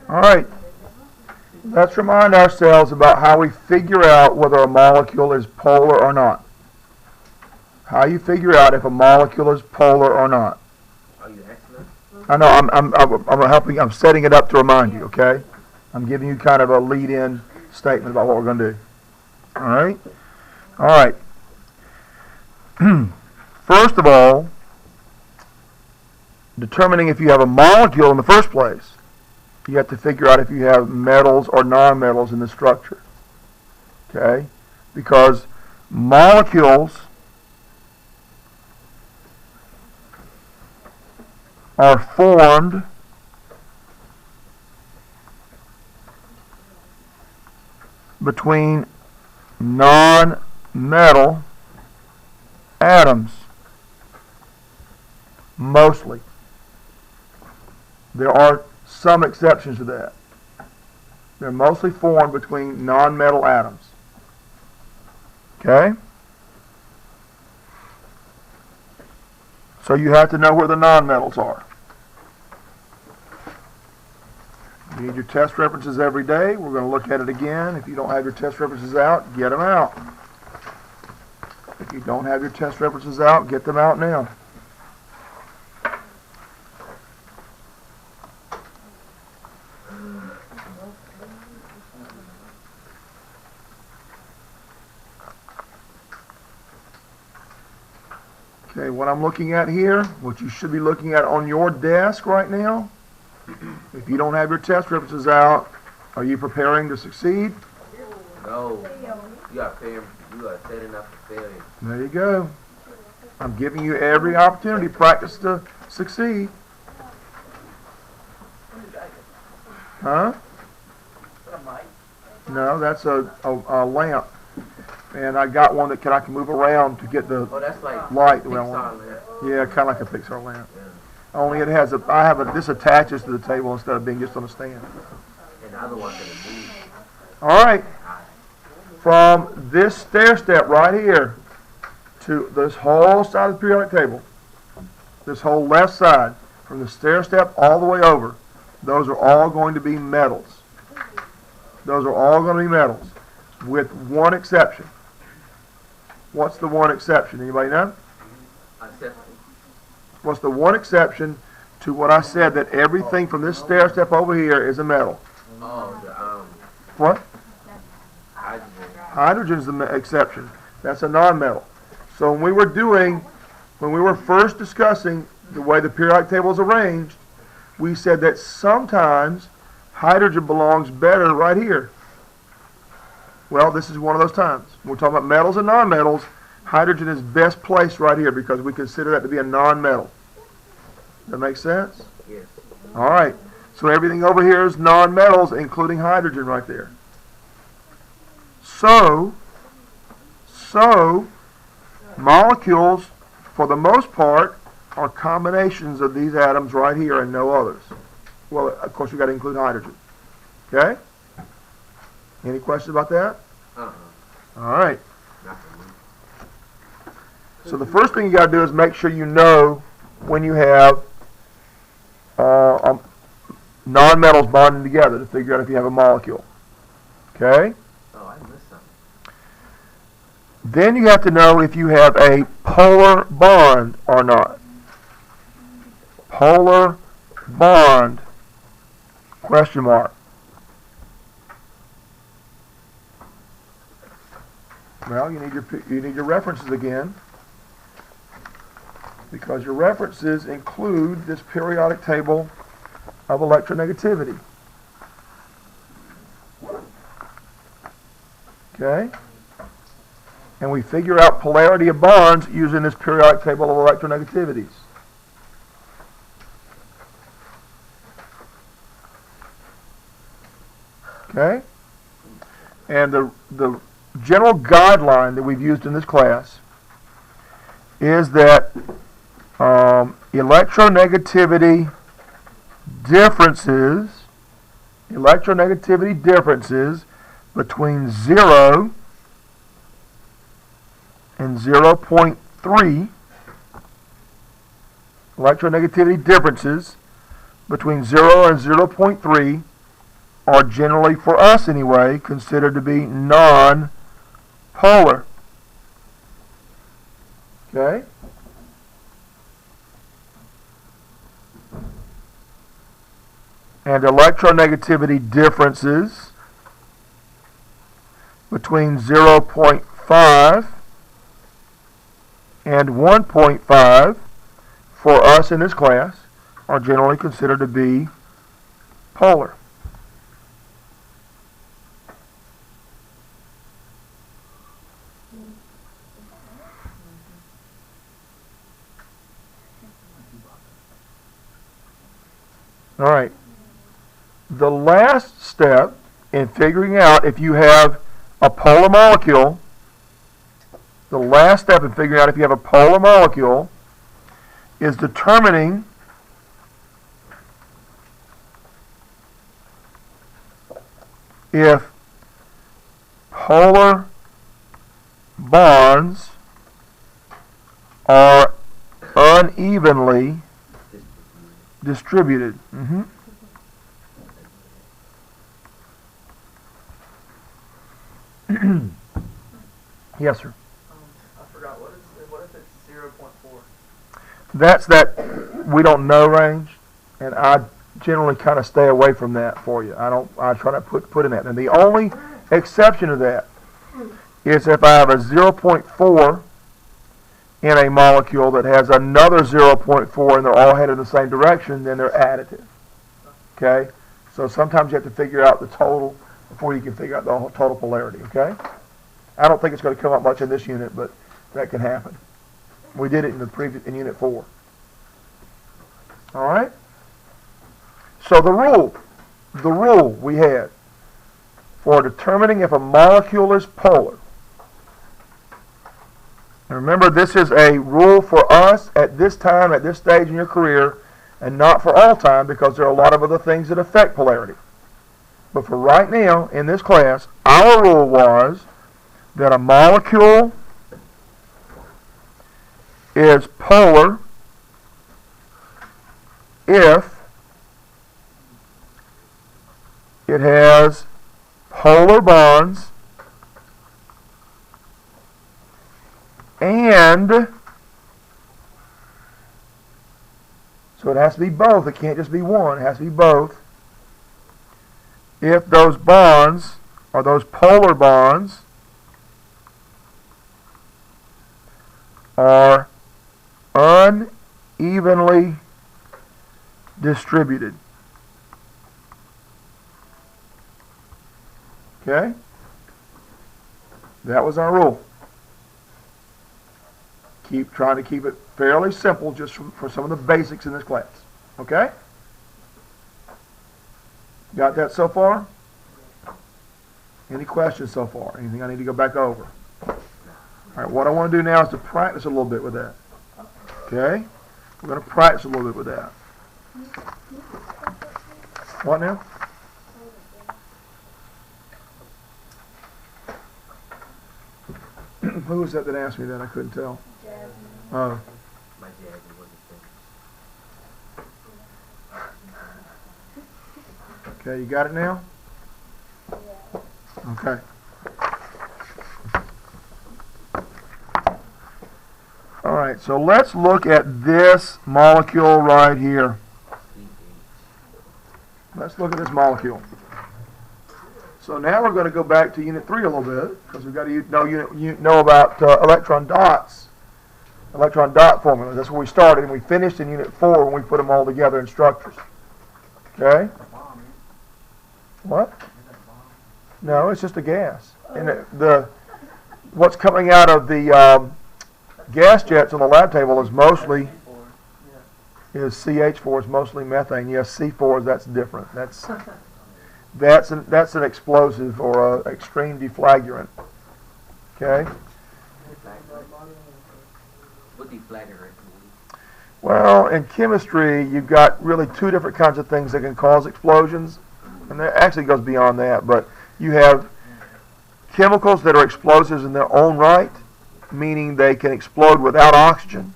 All right. Let's remind ourselves about how we figure out whether a molecule is polar or not. How you figure out if a molecule is polar or not. Are you asking us? I know. I'm helping. I'm setting it up to remind you. Okay. I'm giving you kind of a lead-in statement about what we're going to do. All right. All right. First of all, determining if you have a molecule in the first place, you have to figure out if you have metals or nonmetals in the structure. Okay? Because molecules are formed between non-metal atoms, mostly. There are some exceptions to that. They're mostly formed between non-metal atoms. Okay? So you have to know where the nonmetals are. You need your test references every day. We're going to look at it again. If you don't have your test references out, get them out. If you don't have your test references out, get them out now. Okay, what I'm looking at here, what you should be looking at on your desk right now, if you don't have your test references out, are you preparing to succeed? No. You are setting up for failure. There you go. I'm giving you every opportunity to practice to succeed. Huh? No, that's a lamp. And I got one that I can move around to get the that's like light Pixar around one. lamp. Yeah, kind of like a Pixar lamp. Yeah. Only it has this attaches to the table instead of being just on a stand. And the other one's going to move. All right. From this stair step right here to this whole side of the periodic table, this whole left side, from the stair step all the way over, those are all going to be metals. Those are all going to be metals, with one exception. What's the one exception? Anybody know? What's the one exception to what I said, that everything from this stair step over here is a metal? What? Hydrogen. Hydrogen is the exception. That's a non-metal. So when we were first discussing the way the periodic table is arranged, we said that sometimes hydrogen belongs better right here. Well, this is one of those times. When we're talking about metals and non-metals, hydrogen is best placed right here because we consider that to be a non-metal. Does that make sense? Yes. All right. So everything over here is non-metals, including hydrogen right there. So molecules, for the most part, are combinations of these atoms right here and no others. Well, of course, you've got to include hydrogen. Okay? Any questions about that? Uh-huh. All right. So the first thing you got to do is make sure you know when you have non-metals bonding together to figure out if you have a molecule. Okay? Oh, I missed something. Then you have to know if you have a polar bond or not. Polar bond, question mark. Well, you need your references again, because your references include this periodic table of electronegativity. Okay? And we figure out polarity of bonds using this periodic table of electronegativities. Okay? And the general guideline that we've used in this class is that electronegativity differences between 0 and 0.3, electronegativity differences between 0 and 0.3 are generally, for us anyway, considered to be non-polar. Okay? And electronegativity differences between 0.5 and 1.5 for us in this class are generally considered to be polar. All right. The last step in figuring out if you have a polar molecule, the last step in figuring out if you have a polar molecule is determining if polar bonds are unevenly distributed. Yes, sir. I forgot. What if it's 0.4? That's that we don't know range, and I generally kind of stay away from that for you. I try to put in that. And the only exception to that is if I have a 0.4 in a molecule that has another 0.4 and they're all headed in the same direction, then they're additive. Okay? So sometimes you have to figure out the total before you can figure out the total polarity. Okay? I don't think it's going to come up much in this unit, but that can happen. We did it in unit 4. All right? So the rule we had for determining if a molecule is polar. And remember, this is a rule for us at this time, at this stage in your career, and not for all time, because there are a lot of other things that affect polarity. But for right now, in this class, our rule was that a molecule is polar if it has polar bonds and so it has to be both. It can't just be one. It has to be both. If those bonds or those polar bonds are unevenly distributed. Okay? That was our rule. Keep trying to keep it fairly simple just for some of the basics in this class. Okay? Got that so far? Any questions so far? Anything I need to go back over? All right, what I want to do now is to practice a little bit with that. Okay? We're going to practice a little bit with that. What now? Who was that asked me that? I couldn't tell. Oh. My dad wasn't finished. Okay, you got it now? Okay. All right, so let's look at this molecule right here. Let's look at this molecule. So now we're going to go back to Unit 3 a little bit, because we've got to know about electron dots, electron dot formulas. That's where we started, and we finished in Unit 4 when we put them all together in structures. Okay? What? No, it's just a gas. And what's coming out of the gas jets on the lab table is mostly CH4 is mostly methane. Yes, C4 that's different. That's an explosive or an extreme deflagrant. Okay. What deflagrant? Well, in chemistry, you've got really two different kinds of things that can cause explosions, and that actually goes beyond that. But you have chemicals that are explosives in their own right, meaning they can explode without oxygen,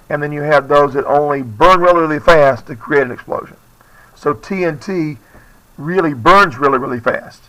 and then you have those that only burn really, really fast to create an explosion. So TNT really burns really, really fast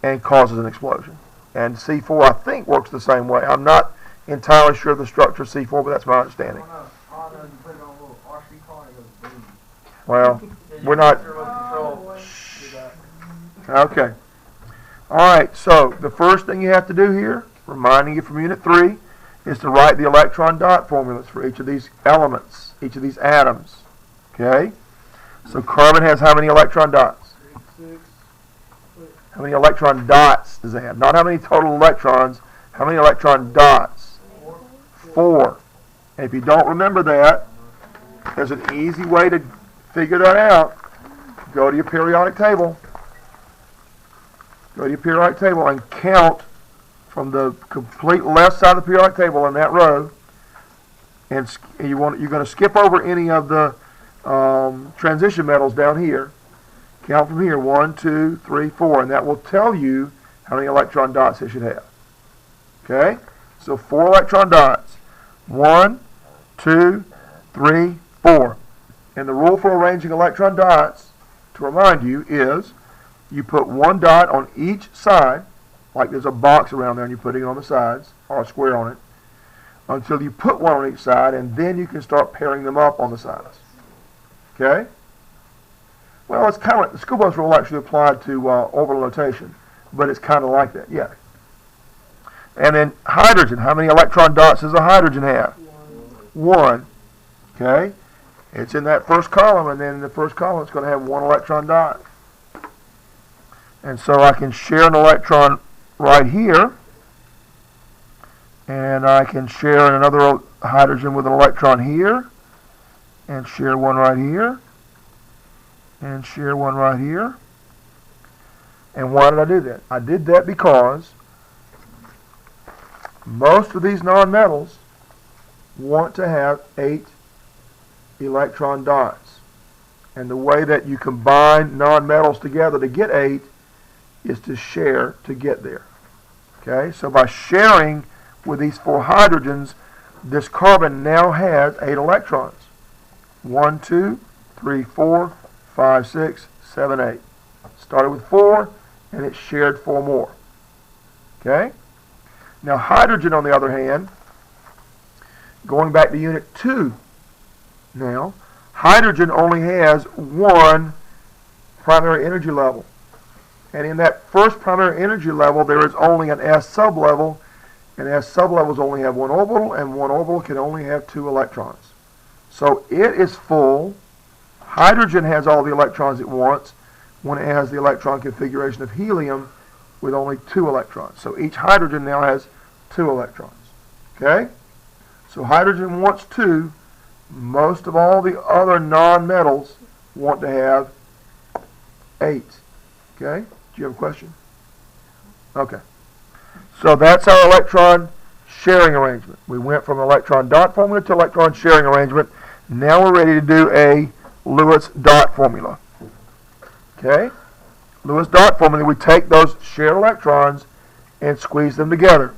and causes an explosion. And C4, I think, works the same way. I'm not entirely sure of the structure of C4, but that's my understanding. Well, we're not. Okay. All right, so the first thing you have to do here, reminding you from Unit 3, is to write the electron dot formulas for each of these elements, each of these atoms. Okay? So carbon has how many electron dots? 6. How many electron dots does it have? Not how many total electrons, how many electron dots? 4. And if you don't remember that, there's an easy way to figure that out. Go to your periodic table. Go to your periodic table and count from the complete left side of the periodic table in that row. And you're going to skip over any of the transition metals down here. Count from here, 1, 2, 3, 4, and that will tell you how many electron dots it should have. Okay? So 4 electron dots. 1, 2, 3, 4. And the rule for arranging electron dots, to remind you, is you put 1 dot on each side, like there's a box around there and you're putting it on the sides, or a square on it, until you put 1 on each side, and then you can start pairing them up on the sides. Okay? Well, it's kind of like the school bus rule actually applied to orbital notation, but it's kind of like that, yeah. And then hydrogen, how many electron dots does a hydrogen have? 1. Okay? It's in that first column, and then in the first column it's going to have 1 electron dot. And so I can share an electron right here, and I can share another hydrogen with an electron here, and share 1 right here, and share 1 right here. And why did I do that? I did that because most of these nonmetals want to have 8 electron dots. And the way that you combine nonmetals together to get 8 is to share to get there. Okay, so by sharing with these 4 hydrogens, this carbon now has 8 electrons. 1, 2, 3, 4, 5, 6, 7, 8. Started with 4, and it shared 4 more. Okay? Now hydrogen, on the other hand, going back to Unit 2 now, hydrogen only has 1 primary energy level. And in that first primary energy level, there is only an S sublevel, and S sublevels only have 1 orbital, and 1 orbital can only have 2 electrons. So it is full. Hydrogen has all the electrons it wants when it has the electron configuration of helium with only 2 electrons. So each hydrogen now has 2 electrons. Okay? So hydrogen wants 2. Most of all the other nonmetals want to have 8. Okay? Do you have a question? Okay. So that's our electron sharing arrangement. We went from electron dot formula to electron sharing arrangement. Now we're ready to do a Lewis dot formula. Okay? Lewis dot formula, we take those shared electrons and squeeze them together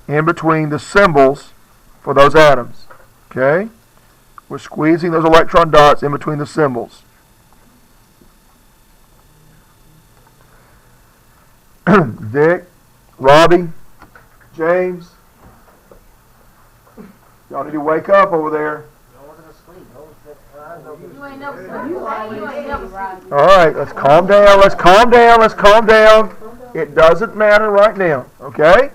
in between the symbols for those atoms. Okay? We're squeezing those electron dots in between the symbols. Dick, Robbie, James, y'all need to wake up over there. All right, let's calm down, let's calm down, let's calm down. It doesn't matter right now, okay?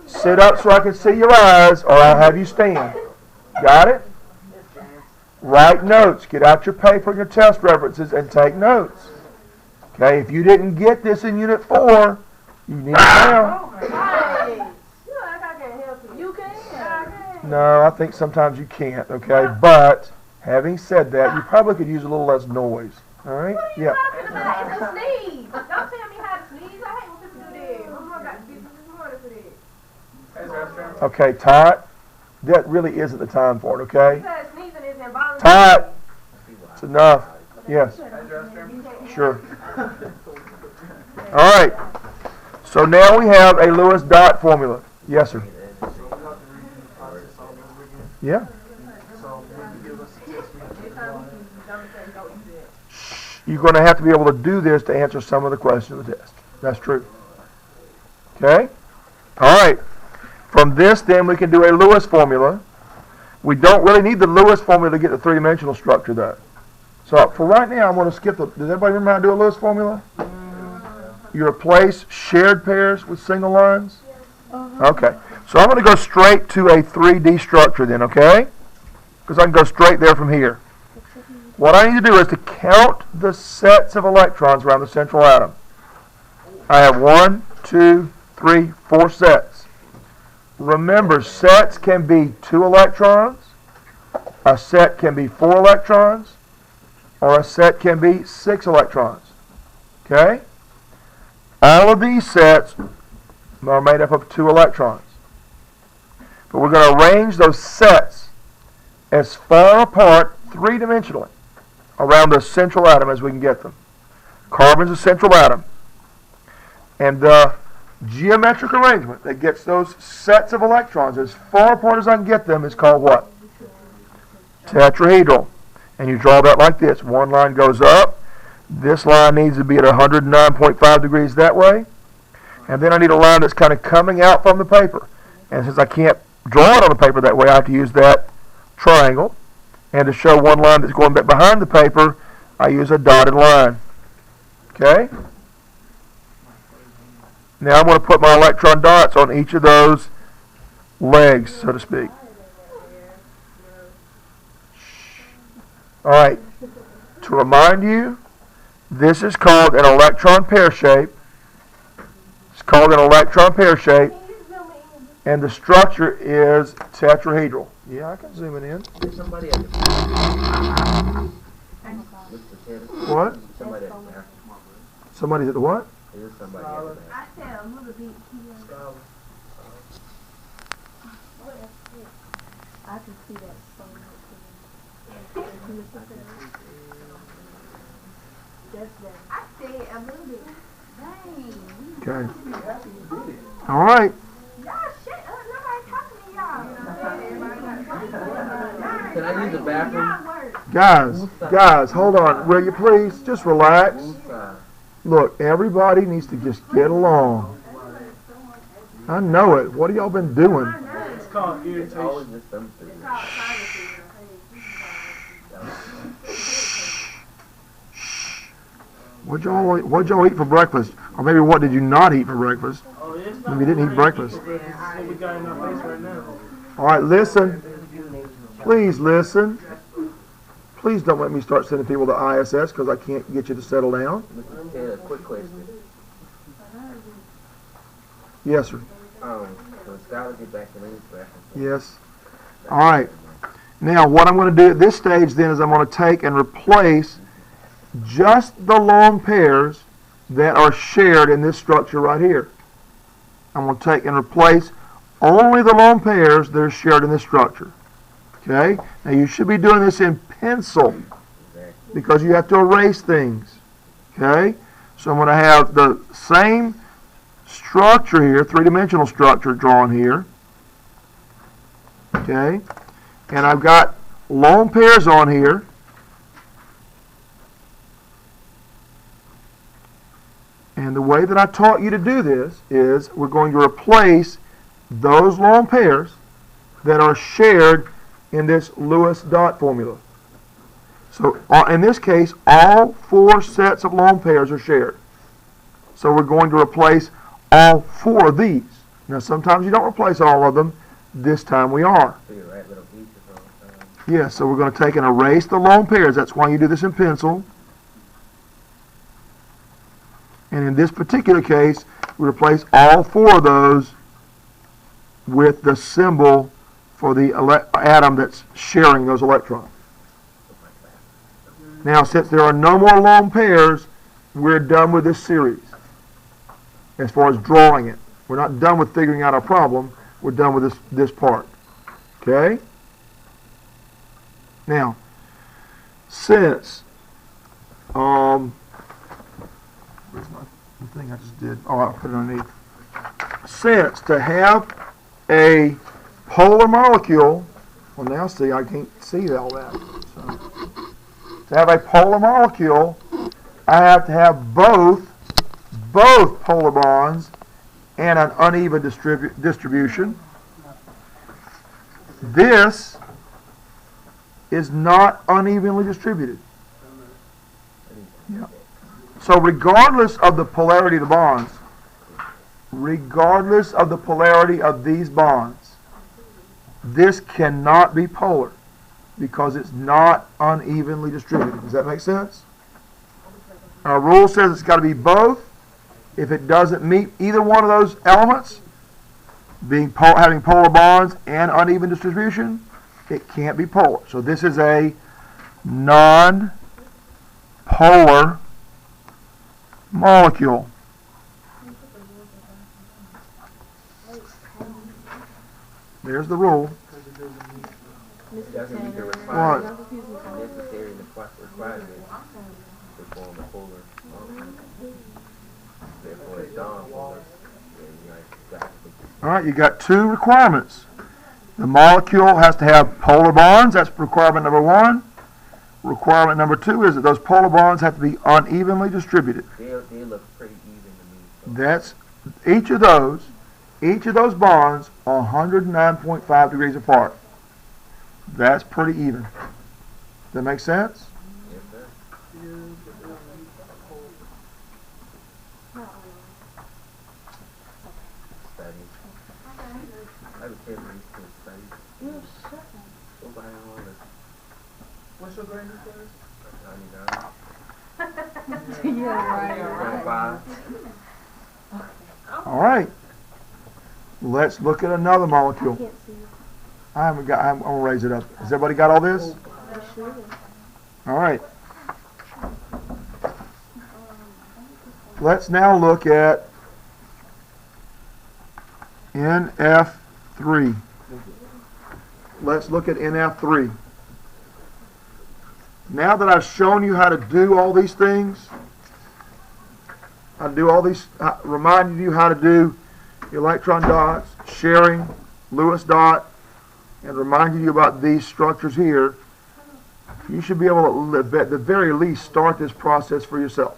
Sit up so I can see your eyes, or I'll have you stand. Got it? Write notes. Get out your paper and your test references and take notes. Okay, if you didn't get this in Unit 4, you need it now. No, I think sometimes you can't, okay? But, having said that, you probably could use a little less noise. All right? What are you talking about? It's a sneeze. Don't tell me how to sneeze. I hate when people do that. Oh my God, business this morning for that. Okay, Todd, that really isn't the time for it, okay? Because sneezing is involuntary. Todd, it's enough. Yes. Sure. All right. So now we have a Lewis dot formula. Yes, sir. Yeah. you're going to have to be able to do this to answer some of the questions of the test. That's true. Okay? All right. From this, then, we can do a Lewis formula. We don't really need the Lewis formula to get the three-dimensional structure, though. So, for right now, I'm going to skip the... Does everybody remember how to do a Lewis formula? You replace shared pairs with single lines? Okay. So, I'm going to go straight to a 3D structure, then, okay? Because I can go straight there from here. What I need to do is to count the sets of electrons around the central atom. I have 1, 2, 3, 4 sets. Remember, sets can be 2 electrons, a set can be 4 electrons, or a set can be 6 electrons. Okay? All of these sets are made up of 2 electrons. But we're going to arrange those sets as far apart three-dimensionally around the central atom as we can get them. Carbon's a central atom. And the geometric arrangement that gets those sets of electrons as far apart as I can get them is called what? Tetrahedral. And you draw that like this. One line goes up. This line needs to be at 109.5 degrees that way. And then I need a line that's kind of coming out from the paper. And since I can't draw it on the paper that way, I have to use that triangle. And to show one line that's going back behind the paper, I use a dotted line. Okay? Now I'm going to put my electron dots on each of those legs, so to speak. All right. To remind you, this is called an electron pear shape. It's called an electron pear shape. And the structure is tetrahedral. Yeah, I can zoom it in. There's somebody at the back. What? Somebody at the back. Somebody's at the what? There's somebody at the back. I said a little bit here. I can see that. I said a little bit. Dang. Okay. All right. Y'all shut up. Nobody talking to y'all. Can I use the bathroom? Guys, hold on. Will you please just relax? Look, everybody needs to just get along. I know it. What have y'all been doing? It's called It's always irritation. just them three. What'd y'all eat for breakfast? Or maybe what did you not eat for breakfast? Oh, it's Maybe you didn't eat breakfast. This is what we got in our face right now. All right, listen. Please listen. Please don't let me start sending people to ISS because I can't get you to settle down. Mr. Taylor, quick question. Yes, sir. So Skylar get back to Lyn's bathroom. Yes. All right. Now, what I'm going to do at this stage then is I'm going to take and replace just the lone pairs that are shared in this structure right here. I'm going to take and replace only the lone pairs that are shared in this structure. Okay? Now, you should be doing this in pencil because you have to erase things. Okay? So I'm going to have the same structure here, three-dimensional structure drawn here. Okay? And I've got lone pairs on here. And the way that I taught you to do this is we're going to replace those lone pairs that are shared in this Lewis dot formula. So in this case, all 4 sets of lone pairs are shared. So we're going to replace all 4 of these. Now sometimes you don't replace all of them. This time we are. So you're right, little pieces all the time. Yes, so we're going to take and erase the lone pairs. That's why you do this in pencil. And in this particular case, we replace all 4 of those with the symbol for the atom that's sharing those electrons. Now, since there are no more lone pairs, we're done with this series as far as drawing it. We're not done with figuring out our problem. We're done with this part. Okay? Now, since where's the thing I just did? Oh, I'll put it underneath. Since to have a polar molecule, well now see, I can't see all that. So, to have a polar molecule, I have to have both polar bonds and an uneven distribution. This is not unevenly distributed. Yeah. So regardless of the polarity of the bonds, regardless of the polarity of these bonds, this cannot be polar because it's not unevenly distributed. Does that make sense? Our rule says it's got to be both. If it doesn't meet either one of those elements, having polar bonds and uneven distribution, it can't be polar. So this is a non-polar molecule. There's the rule. It doesn't meet the What? necessary requirements to form a polar molecule. Therefore, it's non-polar. All right, you got two requirements. The molecule has to have polar bonds. That's requirement number one. Requirement number two is that those polar bonds have to be unevenly distributed. They look pretty even to me. That's each of those bonds are 109.5 degrees apart. That's pretty even. Does that make sense? Yes, sir. Studies. I was careful these kids studies. Nobody want to. What's your grade this class? 99. Yeah, right. 95. All right. Let's look at another molecule. I'm gonna raise it up. Has everybody got all this? All right. Let's now look at NF3. Let's look at NF3. Now that I've shown you how to do all these things, reminded you how to do electron dots, sharing, Lewis dot, and reminded you about these structures here, you should be able to, at the very least, start this process for yourself.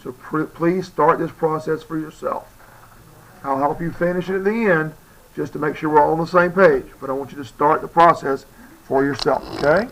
So please start this process for yourself. I'll help you finish it at the end, just to make sure we're all on the same page. But I want you to start the process for yourself, okay?